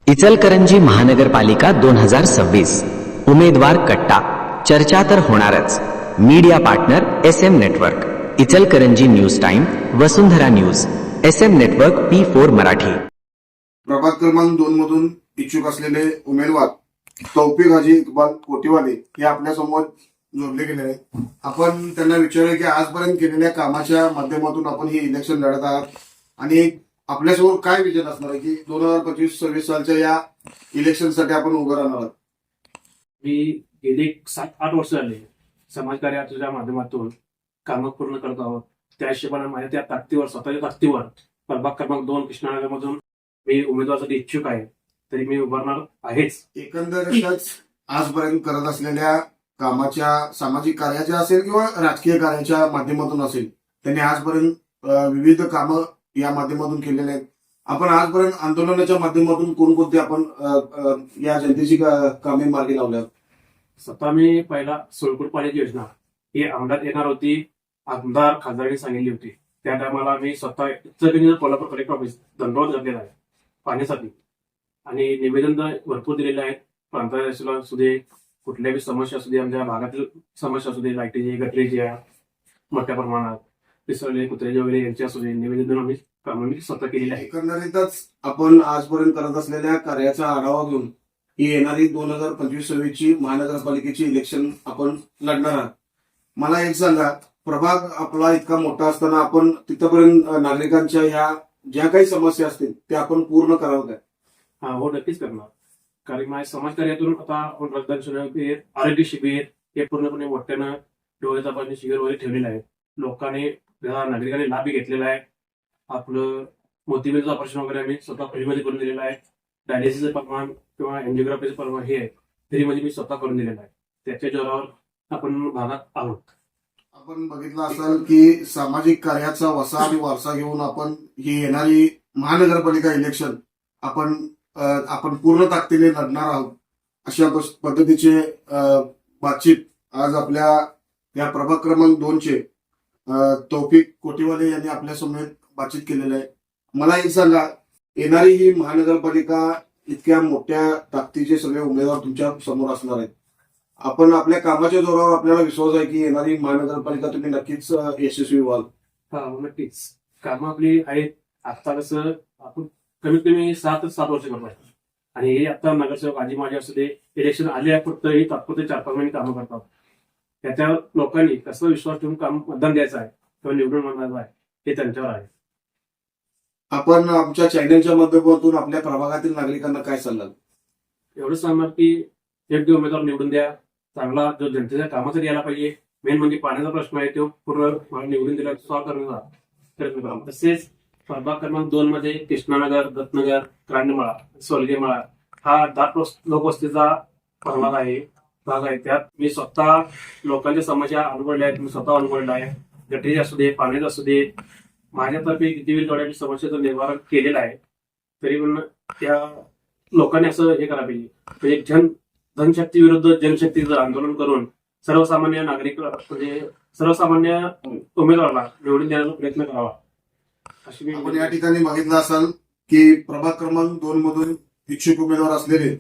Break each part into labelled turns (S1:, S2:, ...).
S1: इचलकरंजी महानगरपालिका 2026 उमेदवार कट्टा चर्चा तर होणारच। Media partner SM network, Ichalkaranji news time, Vasundhara news, SM network P4 Marathi.
S2: प्रभाग क्रमांक 2 मधून इच्छुक असलेले उमेदवार तौफिक हाजी इक्बाल कोटीवाले हे आपल्या समोर जोडले गेले आहेत। आपण त्यांना विचारूया की आजपर्यंत केलेल्या कामाच्या माध्यमातून आपण ही इलेक्शन लढत आहात आणि आपल्यासमोर काय विजन असणार आहे की 2025-26 सालच्या या इलेक्शनसाठी आपण उभं राहणार आहात।
S3: मी गेली 7-8 वर्ष झाली समाजकार्याच्या माध्यमातून कामं पूर्ण करत आहोत। त्या हिशोबाने माझ्या त्या ताकदीवर, स्वतःच्या ताकदीवर प्रभाग क्रमांक 2 कृष्णानगरमधून मी उमेदवारासाठी इच्छुक आहे, तरी मी उभारणार आहेच।
S2: एकंदरीतच आजपर्यंत करत असलेल्या कामाच्या, सामाजिक कार्याच्या असेल किंवा राजकीय कार्याच्या माध्यमातून असेल, त्यांनी आजपर्यंत विविध कामं या माध्यमातून केलेले आहेत। आपण आजपर्यंत आंदोलनाच्या माध्यमातून कोणकोणती आपण या जनतेची कामे मार्गी लावल्या?
S3: स्वतः मी पहिला सोलपूर पाण्याची योजना ही अंमलात येणार होती, आमदार खासदारांनी सांगितली होती। त्या टायमाला मी स्वतः कोल्हापूर कलेक्टर ऑफिस दंडोबत घातलेला आहे पाण्यासाठी आणि निवेदन भरपूर दिलेले आहेत। प्रांताला असू दे, कुठल्याही समस्या असू दे, आमच्या भागातील समस्या असू दे, लाईटीची, गटरीची मोठ्या प्रमाणात पिसळले कुत्र्याचे वगैरे यांची असू दे, निवेदन आम्ही स्वतः केलेले आहे।
S2: एकंदरीतच आपण आजपर्यंत करत असलेल्या कार्याचा आढावा घेऊन ही येणारी 2025-26 महानगरपालिकेची इलेक्शन आपण लढणार आहात। मला एक सांगा, प्रभाग आपला इतका मोठा असताना आपण तिथपर्यंत नागरिकांच्या ह्या ज्या काही समस्या असतील त्या आपण पूर्ण करावं काय?
S3: हा, हो, नक्कीच करणार। कारण माझ्या समाजकार्यातून आता आपण रक्तदान शिबिर, आरोग्य शिबिर हे पूर्णपणे मोठ्यानं डोळे तपासणी शिबिर वगैरे ठेवलेलं आहे। लोकांनी, नागरिकांनी लाभ घेतलेला आहे। आपलं मोतीबिंदूचं ऑपरेशन वगैरे आम्ही स्वतः फ्रीमध्ये करून दिलेलं आहे। डायलिसिसचं प्रमाण किंवा एन्जिओग्राफीचं प्रमाण हे फ्रीमध्ये मी स्वतः करून दिलेलं आहे। त्याच्या जोरावर आपण भागात आहोत।
S2: आपण बघितलं असाल की सामाजिक कार्याचा वसा आणि वारसा घेऊन आपण ही येणारी महानगरपालिका इलेक्शन आपण पूर्ण ताकदीने लढणार आहोत। अशा पद्धतीचे बातचीत आज आपल्या या प्रभाग क्रमांक 2चे तौफिक कोटीवाले यांनी आपल्या समोर बातचीत केलेलं आहे। मला एक सांगा, येणारी ही महानगरपालिका इतक्या मोठ्या ताकदीचे सगळे उमेदवार तुमच्या समोर असणार आहेत। आपण आपल्या कामाच्या जोरावर आपल्याला विश्वास आहे की येणारी महानगरपालिका तुम्ही नक्कीच यशस्वी व्हाल?
S3: हा, नक्कीच कामं आपली आहेत। आता कसं आपण कमीत कमी 7 वर्ष करतो आणि हे आता नगरसेवक आजी माझे असू दे, इलेक्शन आले फक्त हे तात्पुरते 4-5 महिने कामं करतात। त्याच्या लोकांनी कसं विश्वास ठेवून काम मतदान द्यायचं आहे किंवा निवडून मानायचं आहे हे त्यांच्यावर आहे।
S2: आपण आमच्या चॅनलच्या माध्यमातून आपल्या प्रभागातील नागरिकांना काय सल्ला?
S3: एवढंच सांगणार की योग्य उमेदवार निवडून द्या, चांगला जो जनतेच्या कामासाठी यायला पाहिजे। मेन म्हणजे पाण्याचा प्रश्न आहे तो पूर्ण निवडून दिला सॉल्व्ह करण्याचा प्रयत्न करा। तसेच प्रभाग क्रमांक 2 मध्ये कृष्णानगर, दत्तनगर, क्रांडमाळा, सोलगेमाळा हा दाट लोकवस्तीचा प्रभाग आहे। त्यात मी स्वतः लोकांच्या समस्या अनुभवल्या आहेत, मी स्वतः अनुभवला आहे। गटरीचे असू दे, पाण्याचं असू दे, माझ्यातर्फे किती वेळ थोड्या समस्येचं निवारण केलेलं आहे। तरी पण त्या लोकांनी असं हे करायला पाहिजे, म्हणजे धनशक्ती विरुद्ध जनशक्तीचं आंदोलन करून सर्वसामान्य नागरिक, म्हणजे सर्वसामान्य उमेदवाराला निवडून देण्याचा प्रयत्न करावा अशी
S2: आपण या ठिकाणी बघितलं असाल की प्रभाग क्रमांक 2 मधून इच्छुक उमेदवार असलेले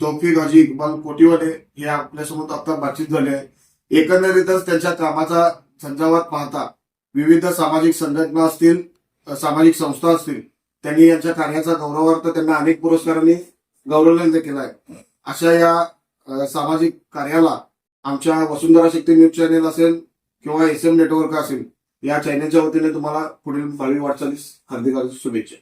S2: तौफिक हाजी इक्बाल कोटीवाले हे आपल्यासमोर आता बातचीत झाली आहे। एकंदरीतच त्यांच्या कामाचा झंझावात पाहता विविध सामाजिक संघटना असतील, सामाजिक संस्था असतील, त्यांनी यांच्या कार्याचा गौरवार्थ त्यांना अनेक पुरस्कारांनी गौरवण्यात केला आहे। अशा या सामाजिक कार्याला आमच्या वसुंधरा शक्ती न्यूज चॅनेल असेल किंवा SM नेटवर्क असेल, या चॅनेलच्या वतीने तुम्हाला पुढील भावी वाटचालीस हार्दिक शुभेच्छा।